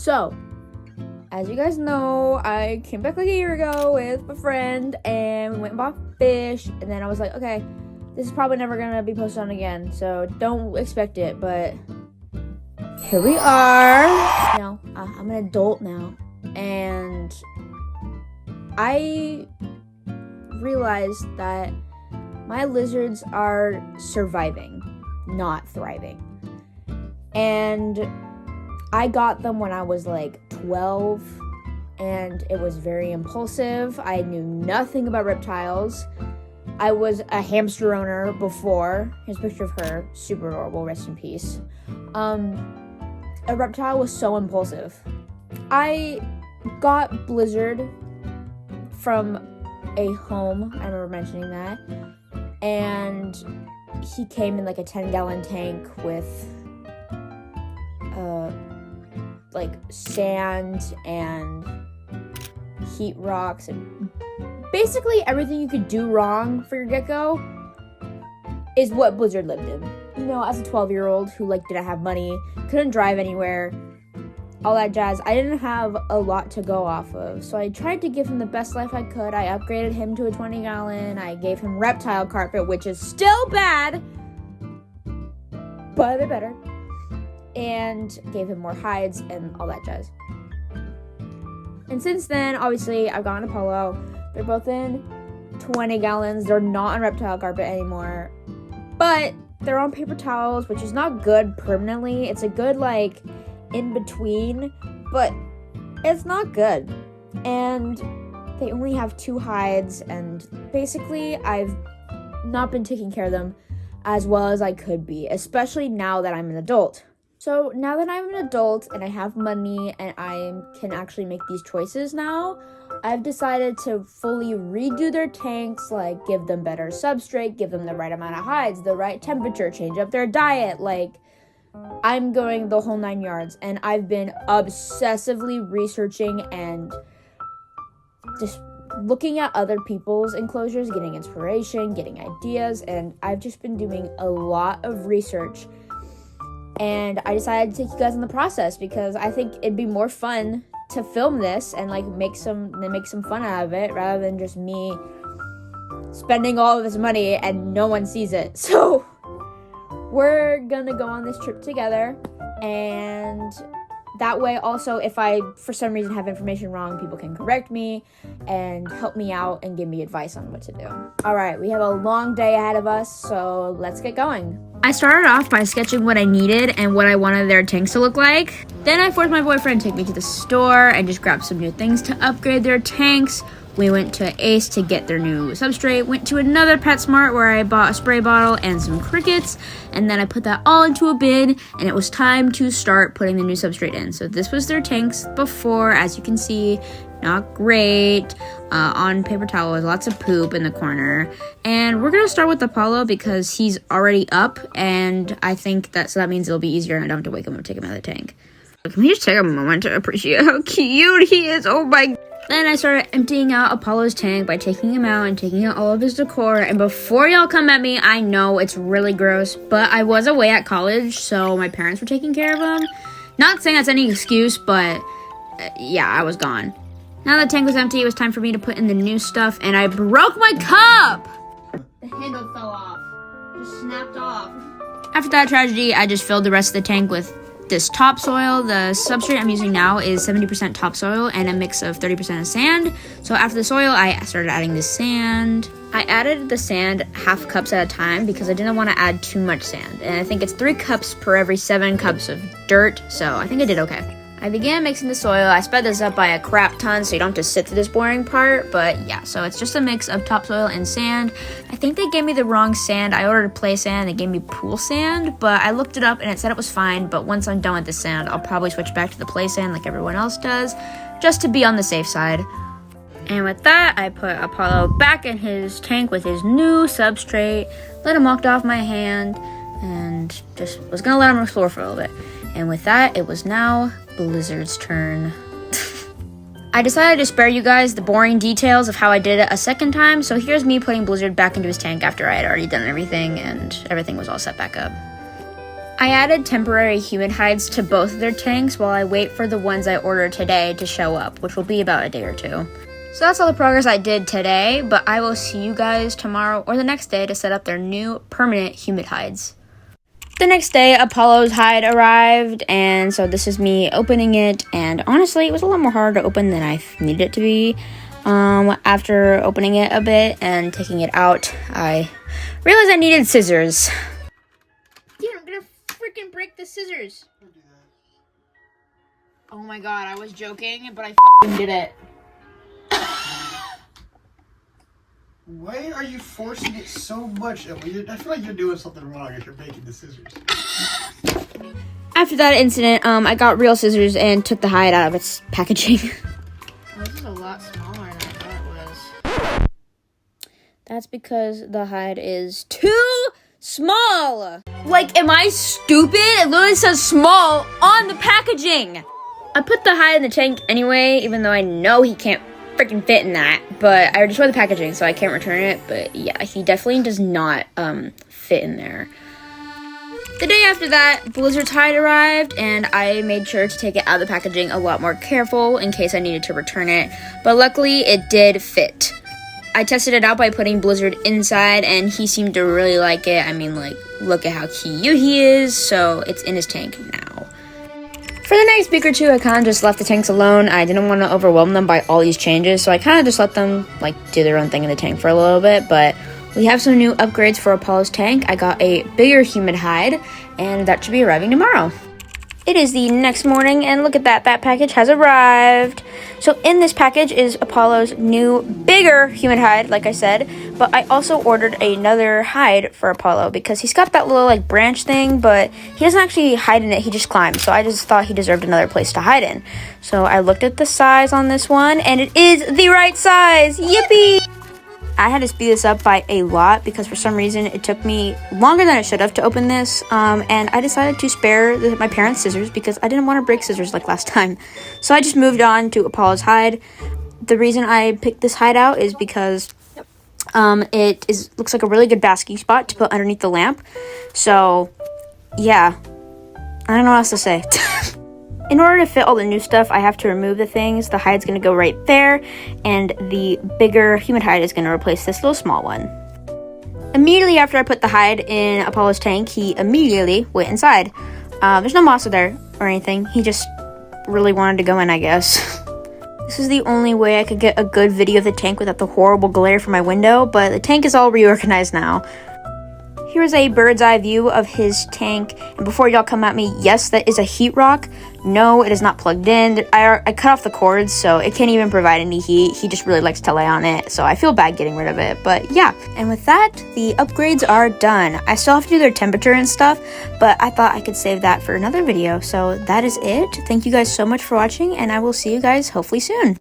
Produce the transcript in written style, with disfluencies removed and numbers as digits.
So, as you guys know, I came back like a year ago with my friend and we went and bought fish, and then I was like, okay, this is probably never gonna be posted on again, so don't expect it, but here we are. I'm an adult now, and I realized that my lizards are surviving, not thriving. And I got them when I was like 12, and it was very impulsive. I knew nothing about reptiles. I was a hamster owner before. Here's a picture of her, super adorable, rest in peace. A reptile was so impulsive. I got Blizzard from a home, I remember mentioning that, and he came in like a 10-gallon tank with like sand and heat rocks and basically everything you could do wrong for your gecko is what Blizzard lived in. You know, as a 12-year-old who like didn't have money, couldn't drive anywhere, all that jazz, I didn't have a lot to go off of. So I tried to give him the best life I could. I upgraded him to a 20-gallon. I gave him reptile carpet, which is still bad, but a bit better. And gave him more hides and all that jazz. And since then, obviously, I've gotten Apollo. They're both in 20 gallons. They're not on reptile carpet anymore. But they're on paper towels, which is not good permanently. It's a good, like, in-between, but it's not good. And they only have 2 hides, and basically, I've not been taking care of them as well as I could be, especially now that I'm an adult. So now that I'm an adult and I have money and I can actually make these choices now, I've decided to fully redo their tanks, like give them better substrate, give them the right amount of hides, the right temperature, change up their diet. Like, I'm going the whole 9 yards, and I've been obsessively researching and just looking at other people's enclosures, getting inspiration, getting ideas, and I've just been doing a lot of research. And I decided to take you guys in the process because I think it'd be more fun to film this and like make some fun out of it rather than just me spending all of this money and no one sees it. So we're gonna go on this trip together, and that way also if I for some reason have information wrong, people can correct me and help me out and give me advice on what to do. All right, we have a long day ahead of us, so let's get going. I started off by sketching what I needed and what I wanted their tanks to look like. Then I forced my boyfriend to take me to the store and just grab some new things to upgrade their tanks. We went to Ace to get their new substrate, went to another PetSmart where I bought a spray bottle and some crickets, and then I put that all into a bin, and it was time to start putting the new substrate in. So this was their tanks before, as you can see, not great. On paper towels, lots of poop in the corner. And we're gonna start with Apollo because he's already up, and I think that means it'll be easier and I don't have to wake him up and take him out of the tank. Can we just take a moment to appreciate how cute he is? Oh my. Then I started emptying out Apollo's tank by taking him out and taking out all of his decor. And before y'all come at me, I know it's really gross, but I was away at college, so my parents were taking care of him. Not saying that's any excuse, but yeah, I was gone. Now the tank was empty, it was time for me to put in the new stuff, and I broke my cup! The handle fell off. Just snapped off. After that tragedy, I just filled the rest of the tank with this topsoil. The substrate I'm using now is 70% topsoil and a mix of 30% of sand. So after the soil, I started adding the sand. I added the sand half cups at a time because I didn't want to add too much sand. And I think it's 3 cups per every 7 cups of dirt, so I think I did okay. I began mixing the soil. I sped this up by a crap ton so you don't have to sit through this boring part, but yeah, so it's just a mix of topsoil and sand. I think they gave me the wrong sand. I ordered play sand, they gave me pool sand, but I looked it up and it said it was fine, but once I'm done with the sand, I'll probably switch back to the play sand like everyone else does, just to be on the safe side. And with that, I put Apollo back in his tank with his new substrate, let him walk off my hand, and just was gonna let him explore for a little bit. And with that, it was now Blizzard's turn. I decided to spare you guys the boring details of how I did it a second time, so here's me putting Blizzard back into his tank after I had already done everything and everything was all set back up. I added temporary humid hides to both of their tanks while I wait for the ones I ordered today to show up, which will be about a day or two. So that's all the progress I did today, but I will see you guys tomorrow or the next day to set up their new permanent humid hides. The next day, Apollo's hide arrived, and so this is me opening it, and honestly, it was a lot more hard to open than I needed it to be. After opening it a bit and taking it out, I realized I needed scissors. Dude, I'm gonna freaking break the scissors. Oh my god, I was joking, but I f***ing did it. Why are you forcing it so much, Emily? I feel like you're doing something wrong if you're making the scissors. After that incident, I got real scissors and took the hide out of its packaging. This is a lot smaller than I thought it was. That's because the hide is too small. Like, am I stupid? It literally says small on the packaging. I put the hide in the tank anyway, even though I know he can't freaking fit in that, but I destroyed the packaging, so I can't return it. But yeah, he definitely does not fit in there. The day after that, Blizzard's hide arrived, and I made sure to take it out of the packaging a lot more careful in case I needed to return it, but luckily it did fit. I tested it out by putting Blizzard inside, and he seemed to really like it. I mean, like, look at how cute he is, so it's in his tank now. For the next week or two, I kind of just left the tanks alone. I didn't want to overwhelm them by all these changes, so I kind of just let them, like, do their own thing in the tank for a little bit. But we have some new upgrades for Apollo's tank. I got a bigger humid hide, and that should be arriving tomorrow. It is the next morning, and look at that. That package has arrived. So in this package is Apollo's new, bigger humid hide, like I said. But I also ordered another hide for Apollo because he's got that little, like, branch thing, but he doesn't actually hide in it. He just climbs. So I just thought he deserved another place to hide in. So I looked at the size on this one, and it is the right size. Yippee! I had to speed this up by a lot because for some reason it took me longer than it should have to open this, and I decided to spare my parents' scissors because I didn't want to break scissors like last time. So I just moved on to Apollo's hide. The reason I picked this hide out is because looks like a really good basking spot to put underneath the lamp. So yeah, I don't know what else to say. In order to fit all the new stuff, I have to remove the things. The hide's going to go right there, and the bigger humid hide is going to replace this little small one. Immediately after I put the hide in Apollo's tank, he immediately went inside. There's no monster there or anything. He just really wanted to go in, I guess. This is the only way I could get a good video of the tank without the horrible glare from my window, but the tank is all reorganized now. Here's a bird's eye view of his tank, and before y'all come at me, yes, that is a heat rock. No, it is not plugged in. I cut off the cords, so it can't even provide any heat. He just really likes to lay on it, so I feel bad getting rid of it, but yeah. And with that, the upgrades are done. I still have to do their temperature and stuff, but I thought I could save that for another video, so that is it. Thank you guys so much for watching, and I will see you guys hopefully soon.